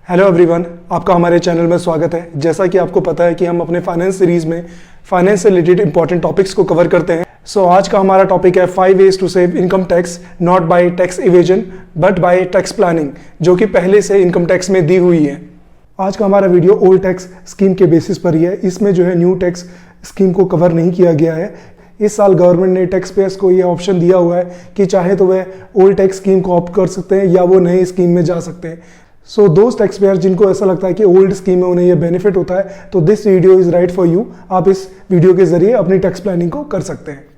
Hello everyone, आपका हमारे channel में स्वागत है। जैसा कि आपको पता है कि हम अपने फाइनेंस सीरीज में फाइनेंस से रिलेटेड इंपॉर्टेंट टॉपिक्स को कवर करते हैं। सो आज का हमारा टॉपिक है 5 ways to save income tax not by tax evasion but by tax planning, जो कि पहले से इनकम टैक्स में दी हुई है। आज का हमारा वीडियो ओल्ड टैक्स स्कीम के बेसिस पर ही है। इसमें जो है न्यू टैक्स स्कीम को कवर नहीं किया गया है। इस साल गवर्नमेंट ने टैक्स पेयर्स को ये ऑप्शन दिया हुआ है कि चाहे तो वह ओल्ड टैक्स स्कीम को ऑप्ट कर सकते हैं या वो नई स्कीम में जा सकते हैं। सो दोस्त टैक्स पेयर जिनको ऐसा लगता है कि ओल्ड स्कीम में उन्हें ये बेनिफिट होता है, तो this video is right for you. आप इस वीडियो के जरिए अपनी टैक्स प्लानिंग को कर सकते हैं।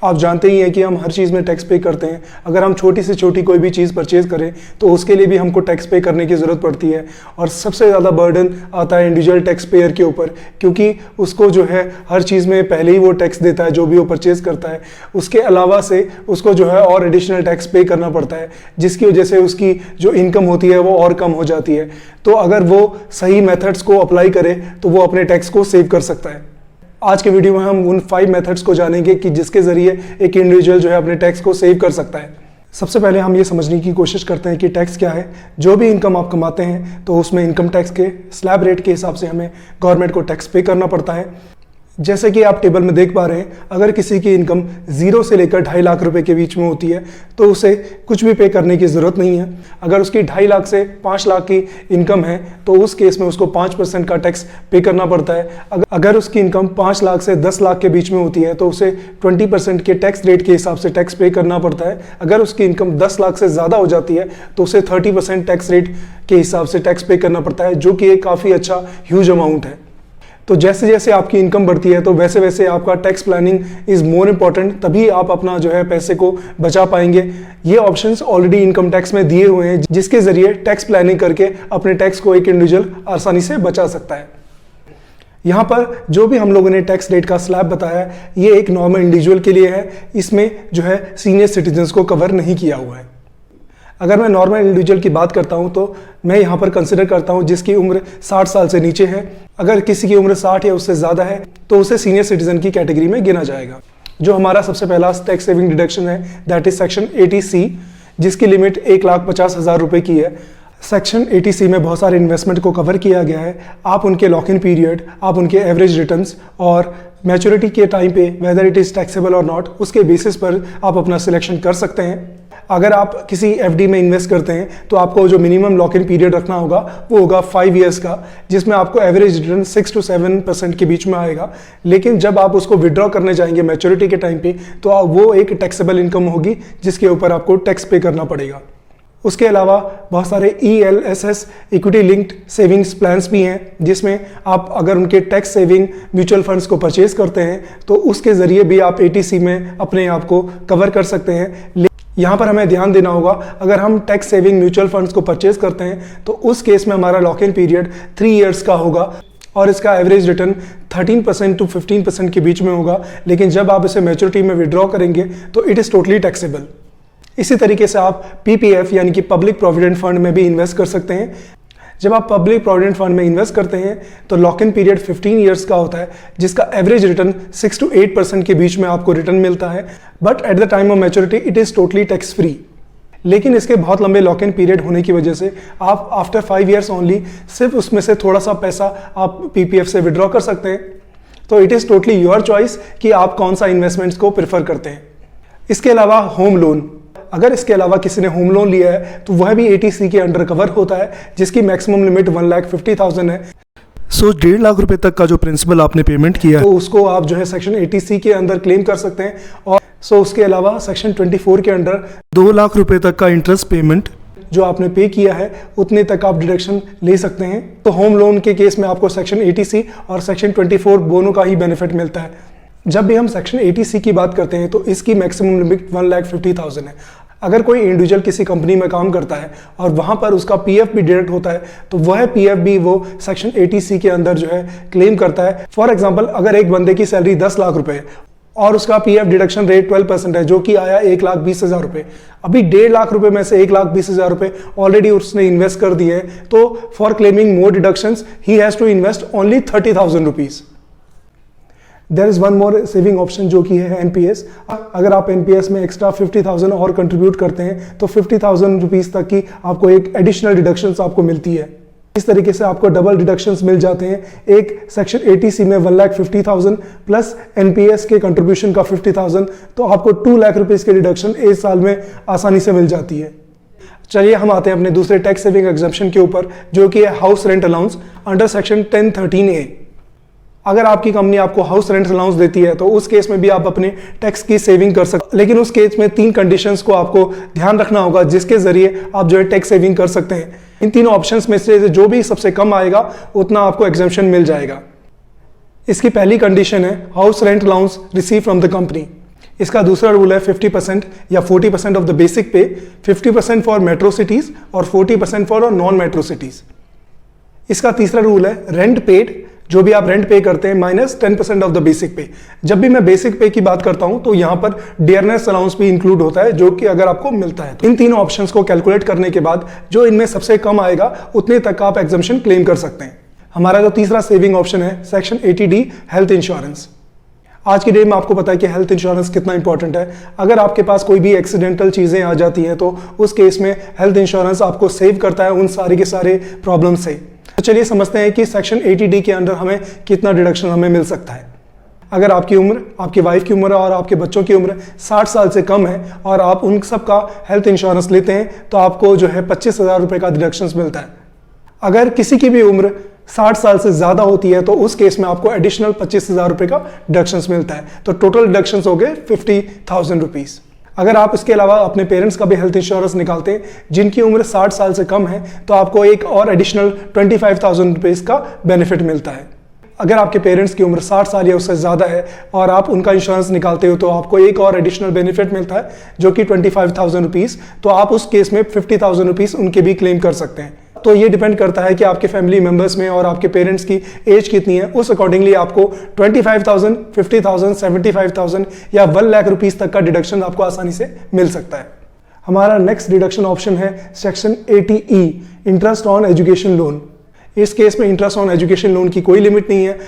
आप जानते ही हैं कि हम हर चीज़ में टैक्स पे करते हैं। अगर हम छोटी से छोटी कोई भी चीज़ परचेज करें तो उसके लिए भी हमको टैक्स पे करने की ज़रूरत पड़ती है। और सबसे ज़्यादा बर्डन आता है इंडिविजुअल टैक्स पेयर के ऊपर, क्योंकि उसको जो है हर चीज़ में पहले ही वो टैक्स देता है जो भी वो परचेज करता है। उसके अलावा से उसको जो है और एडिशनल टैक्स पे करना पड़ता है, जिसकी वजह से उसकी जो इनकम होती है वो और कम हो जाती है। तो अगर वो सही मेथड्स को अप्लाई करे तो वो अपने टैक्स को सेव कर सकता है। आज के वीडियो में हम उन 5 मेथड्स को जानेंगे कि जिसके जरिए एक इंडिविजुअल जो है अपने टैक्स को सेव कर सकता है। सबसे पहले हम ये समझने की कोशिश करते हैं कि टैक्स क्या है। जो भी इनकम आप कमाते हैं तो उसमें इनकम टैक्स के स्लैब रेट के हिसाब से हमें गवर्नमेंट को टैक्स पे करना पड़ता है। जैसे कि आप टेबल में देख पा रहे हैं, अगर किसी की इनकम 0 से लेकर 2.5 लाख रुपए के बीच में होती है तो उसे कुछ भी पे करने की ज़रूरत नहीं है। अगर उसकी 2.5 लाख से 5 लाख की इनकम है तो उस केस में उसको 5% का टैक्स पे करना पड़ता है। अगर उसकी इनकम 5 लाख से 10 लाख के बीच में होती है तो उसे 20% के टैक्स रेट के हिसाब से टैक्स पे करना पड़ता है। अगर उसकी इनकम 10 लाख से ज़्यादा हो जाती है तो उसे 30% टैक्स रेट के हिसाब से टैक्स पे करना पड़ता है, जो कि एक काफ़ी अच्छा ह्यूज अमाउंट है। तो जैसे जैसे आपकी इनकम बढ़ती है तो वैसे वैसे आपका tax planning is more important, तभी आप अपना जो है पैसे को बचा पाएंगे। ये ऑप्शंस ऑलरेडी इनकम टैक्स में दिए हुए हैं, जिसके जरिए टैक्स प्लानिंग करके अपने टैक्स को एक इंडिविजुअल आसानी से बचा सकता है। यहाँ पर जो भी हम लोगों ने टैक्स रेट का स्लैब बताया, ये एक नॉर्मल इंडिविजुअल के लिए है। इसमें जो है सीनियर सिटीजन्स को कवर नहीं किया हुआ है। अगर मैं नॉर्मल इंडिविजुअल की बात करता हूं तो मैं यहाँ पर कंसिडर करता हूं जिसकी उम्र 60 साल से नीचे है। अगर किसी की उम्र 60 या उससे ज़्यादा है तो उसे सीनियर सिटीजन की कैटेगरी में गिना जाएगा। जो हमारा सबसे पहला टैक्स सेविंग डिडक्शन है, दैट इज सेक्शन 80C, जिसकी लिमिट 1,50,000 रुपए की है। सेक्शन 80C में बहुत सारे इन्वेस्टमेंट को कवर किया गया है। आप उनके लॉक इन पीरियड, आप उनके एवरेज रिटर्न्स और मैच्योरिटी के टाइम पे वेदर इट इज़ टैक्सेबल और नॉट, उसके बेसिस पर आप अपना सिलेक्शन कर सकते हैं। अगर आप किसी एफडी में इन्वेस्ट करते हैं तो आपको जो मिनिमम लॉक इन पीरियड रखना होगा वो होगा 5 ईयर्स का, जिसमें आपको एवरेज रिटर्न 6 to 7% के बीच में आएगा। लेकिन जब आप उसको विड्रॉ करने जाएंगे मैच्योरिटी के टाइम पे तो वो एक टैक्सेबल इनकम होगी, जिसके ऊपर आपको टैक्स पे करना पड़ेगा। उसके अलावा बहुत सारे ELSS equity linked savings plans भी हैं, जिसमें आप अगर उनके टैक्स सेविंग म्यूचुअल फंड्स को परचेज करते हैं तो उसके ज़रिए भी आप 80C में अपने आप को कवर कर सकते हैं। यहाँ पर हमें ध्यान देना होगा, अगर हम टैक्स सेविंग म्यूचुअल फंड्स को परचेज करते हैं तो उस केस में हमारा लॉक इन पीरियड 3 ईयर्स का होगा और इसका एवरेज रिटर्न 13% to 15% के बीच में होगा। लेकिन जब आप इसे मैच्योरिटी में विड्रॉ करेंगे तो इट इज़ टोटली टैक्सेबल। इसी तरीके से आप PPF यानी कि पब्लिक प्रोविडेंट फंड में भी इन्वेस्ट कर सकते हैं। जब आप पब्लिक प्रोविडेंट फंड में इन्वेस्ट करते हैं तो लॉक इन पीरियड 15 ईयर्स का होता है, जिसका एवरेज रिटर्न 6 to 8% के बीच में आपको रिटर्न मिलता है। But at the time of maturity it is totally tax free. लेकिन इसके बहुत लंबे लॉक इन पीरियड होने की वजह से आप आफ्टर 5 ईयर्स ओनली सिर्फ उसमें से थोड़ा सा पैसा आप PPF से विड्रॉ कर सकते हैं। तो it is totally your choice कि आप कौन सा इन्वेस्टमेंट्स को प्रेफर करते हैं। इसके अलावा होम लोन, अगर इसके अलावा किसी ने होम लोन लिया है तो वह भी 80C के अंडर कवर होता है, जिसकी मैक्सिमम लिमिट 1,50,000 है। सो 1.5 लाख रुपए तक का जो प्रिंसिपल आपने पेमेंट किया तो उसको आप जो है सेक्शन 80C के अंदर क्लेम कर सकते हैं। और उसके अलावा सेक्शन 24 के अंडर 2 लाख रुपए तक का इंटरेस्ट पेमेंट जो आपने पे किया है उतने तक आप डिडक्शन ले सकते हैं। तो होम लोन के केस में आपको सेक्शन 80C और सेक्शन 24 दोनों का ही बेनिफिट मिलता है। जब भी हम सेक्शन 80C की बात करते हैं तो इसकी मैक्सिमम लिमिट 1,50,000 है। अगर कोई इंडिविजुअल किसी कंपनी में काम करता है और वहाँ पर उसका PF भी डिडक्ट होता है तो वह PF भी वो सेक्शन 80C के अंदर जो है क्लेम करता है। फॉर एग्जांपल, अगर एक बंदे की सैलरी 10 लाख रुपए है और उसका PF डिडक्शन रेट 12% है, जो कि आया 1,20,000 रुपए। अभी 1.5 लाख रुपए में से 1,20,000 रुपए ऑलरेडी उसने इन्वेस्ट कर दिए हैं, तो for claiming more deductions he has to invest only 30,000 rupees. There is one more saving option जो कि है एनपीएस। अगर आप एनपीएस में एक्स्ट्रा 50,000 और कंट्रीब्यूट करते हैं तो 50,000 रुपीज़ तक की आपको एक एडिशनल डिडक्शंस आपको मिलती है। इस तरीके से आपको डबल डिडक्शंस मिल जाते हैं। एक सेक्शन 80C में 1,50,000 प्लस एनपीएस के कंट्रीब्यूशन का 50,000, तो आपको 2 लाख रुपीस की डिडक्शन एक साल में आसानी से मिल जाती है। चलिए हम आते हैं अपने दूसरे टैक्स सेविंग एग्जम्पशन के ऊपर, जो कि है house rent allowance under section 1013A। अगर आपकी कंपनी आपको हाउस रेंट अलाउंस देती है तो उस केस में भी आप अपने टैक्स की सेविंग कर सकते हैं, लेकिन उस केस में 3 कंडीशंस को आपको ध्यान रखना होगा जिसके जरिए आप जो है टैक्स सेविंग कर सकते हैं। इन तीनों ऑप्शंस में से जो भी सबसे कम आएगा उतना आपको एग्जम्पशन मिल जाएगा। इसकी पहली कंडीशन है house rent allowance receive from the company. इसका दूसरा रूल है 50% या 40% ऑफ द बेसिक पे, 50% फॉर मेट्रो सिटीज और 40% फॉर नॉन मेट्रो सिटीज। इसका तीसरा रूल है रेंट पेड, जो भी आप रेंट पे करते हैं माइनस 10% ऑफ द बेसिक पे। जब भी मैं बेसिक पे की बात करता हूं तो यहां पर डियरनेस अलाउंस भी इंक्लूड होता है, जो कि अगर आपको मिलता है तो इन तीनों ऑप्शंस को कैलकुलेट करने के बाद जो इनमें सबसे कम आएगा उतने तक आप एग्जम्पशन क्लेम कर सकते हैं। हमारा जो तीसरा सेविंग ऑप्शन है सेक्शन 80D हेल्थ इंश्योरेंस। आज की डेट में आपको पता है कि हेल्थ इंश्योरेंस कितना इंपॉर्टेंट है। अगर आपके पास कोई भी एक्सीडेंटल चीजें आ जाती हैं तो उस केस में हेल्थ इंश्योरेंस आपको सेव करता है उन सारे के सारे प्रॉब्लम से। तो चलिए समझते हैं कि सेक्शन 80D के अंदर हमें कितना डिडक्शन हमें मिल सकता है। अगर आपकी उम्र, आपकी वाइफ की उम्र और आपके बच्चों की उम्र 60 साल से कम है और आप उन सब का हेल्थ इंश्योरेंस लेते हैं तो आपको जो है 25,000 रुपये का डिडक्शन मिलता है। अगर किसी की भी उम्र 60 साल से ज्यादा होती है तो उस केस में आपको एडिशनल 25,000 रुपये का डिडक्शन मिलता है। तो टोटल डिडक्शन हो गए 50,000 रुपीज। अगर आप इसके अलावा अपने पेरेंट्स का भी हेल्थ इंश्योरेंस निकालते हैं जिनकी उम्र 60 साल से कम है तो आपको एक और एडिशनल 25,000 रुपीज का बेनिफिट मिलता है। अगर आपके पेरेंट्स की उम्र 60 साल या उससे ज़्यादा है और आप उनका इंश्योरेंस निकालते हो तो आपको एक और एडिशनल बेनिफिट मिलता है जो कि 25,000 रुपीज़। तो आप उस केस में 50,000 रुपीज़ उनके भी क्लेम कर सकते हैं। तो ये डिपेंड करता है कि आपके फैमिली मेंबर्स में और आपके पेरेंट्स की एज कितनी है, उस अकॉर्डिंगली आपको 25,000, 50,000, 75,000 या 1 लाख रुपीज़ तक का डिडक्शन आपको आसानी से मिल सकता है। हमारा नेक्स्ट डिडक्शन ऑप्शन है section 80E interest on education loan. इस केस में इंटरेस्ट ऑन एजुकेशन लोन की कोई लिमिट नहीं है,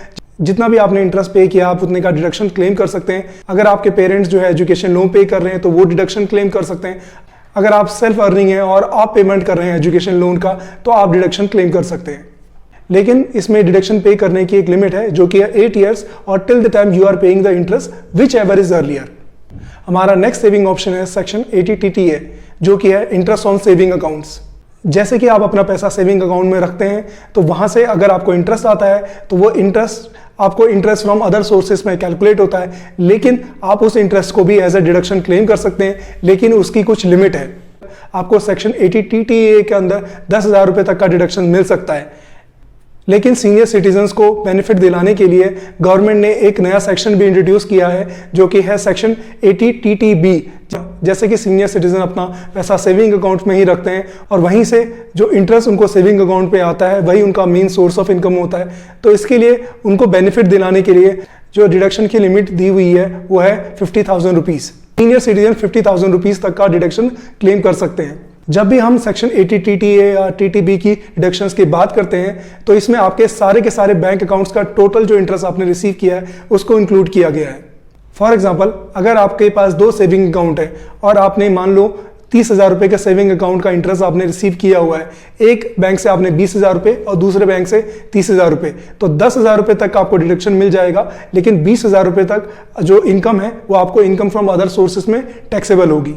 जितना भी आपने इंटरेस्ट पे किया आप उतने का डिडक्शन क्लेम कर सकते हैं। अगर आपके पेरेंट्स जो है एजुकेशन लोन पे कर रहे हैं तो वो डिडक्शन क्लेम कर सकते हैं। अगर आप सेल्फ अर्निंग है और आप पेमेंट कर रहे हैं एजुकेशन लोन का तो आप डिडक्शन क्लेम कर सकते हैं, लेकिन इसमें डिडक्शन पे करने की एक लिमिट है जो कि है 8 ईयर्स और till the time you are paying the interest whichever is earlier. हमारा नेक्स्ट सेविंग ऑप्शन है सेक्शन 80TTA जो कि है इंटरेस्ट ऑन सेविंग अकाउंट्स। जैसे कि आप अपना पैसा सेविंग अकाउंट में रखते हैं तो वहां से अगर आपको इंटरेस्ट आता है तो वो इंटरेस्ट आपको इंटरेस्ट फ्रॉम अदर सोर्सेस में कैलकुलेट होता है, लेकिन आप उस इंटरेस्ट को भी एज ए डिडक्शन क्लेम कर सकते हैं, लेकिन उसकी कुछ लिमिट है। आपको सेक्शन 80TTA के अंदर 10,000 रुपये तक का डिडक्शन मिल सकता है, लेकिन सीनियर सिटीजन्स को बेनिफिट दिलाने के लिए गवर्नमेंट ने एक नया सेक्शन भी इंट्रोड्यूस किया है जो कि है सेक्शन 80TTB। जैसे कि सीनियर सिटीजन अपना पैसा सेविंग अकाउंट में ही रखते हैं और वहीं से जो इंटरेस्ट उनको सेविंग अकाउंट पे आता है वही उनका मेन सोर्स ऑफ इनकम होता है। तो इसके लिए उनको बेनिफिट दिलाने के लिए जो डिडक्शन की लिमिट दी हुई है वो है 50,000 रुपीज़। सीनियर सिटीजन 50,000 रुपीज़ तक का डिडक्शन क्लेम कर सकते हैं। जब भी हम सेक्शन 80TTA या TTB की डिडक्शंस की बात करते हैं तो इसमें आपके सारे के सारे बैंक अकाउंट्स का टोटल जो इंटरेस्ट आपने रिसीव किया है उसको इंक्लूड किया गया है। फॉर एग्जांपल, अगर आपके पास 2 सेविंग अकाउंट है और आपने मान लो 30,000 रुपये का सेविंग अकाउंट का इंटरेस्ट आपने रिसीव किया हुआ है, एक बैंक से आपने 20,000 रुपये और दूसरे बैंक से 30,000 रुपये, तो 10,000 रुपये तक आपको डिडक्शन मिल जाएगा, लेकिन 20,000 रुपये तक जो इनकम है वो आपको इनकम फ्रॉम अदर सोर्सेज में टैक्सेबल होगी।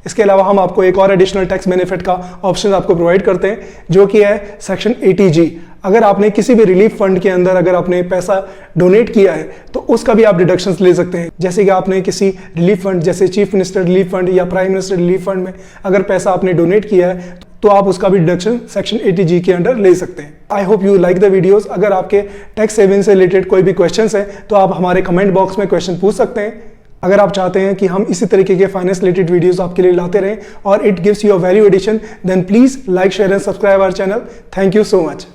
इसके अलावा हम आपको एक और एडिशनल टैक्स बेनिफिट का ऑप्शन आपको प्रोवाइड करते हैं जो कि है सेक्शन 80G। अगर आपने किसी भी रिलीफ फंड के अंदर अगर आपने पैसा डोनेट किया है तो उसका भी आप डिडक्शंस ले सकते हैं। जैसे कि आपने किसी रिलीफ फंड जैसे चीफ मिनिस्टर रिलीफ फंड या प्राइम मिनिस्टर रिलीफ फंड में अगर पैसा आपने डोनेट किया है तो आप उसका भी डिडक्शन सेक्शन 80G के अंडर ले सकते हैं। I hope you like the videos. अगर आपके टैक्स सेविंग से रिलेटेड कोई भी क्वेश्चंस है तो आप हमारे कमेंट बॉक्स में क्वेश्चन पूछ सकते हैं। अगर आप चाहते हैं कि हम इसी तरीके के फाइनेंस रिलेटेड वीडियोस आपके लिए लाते रहें और it gives you a value addition, then please like, share and subscribe our channel. Thank you so much.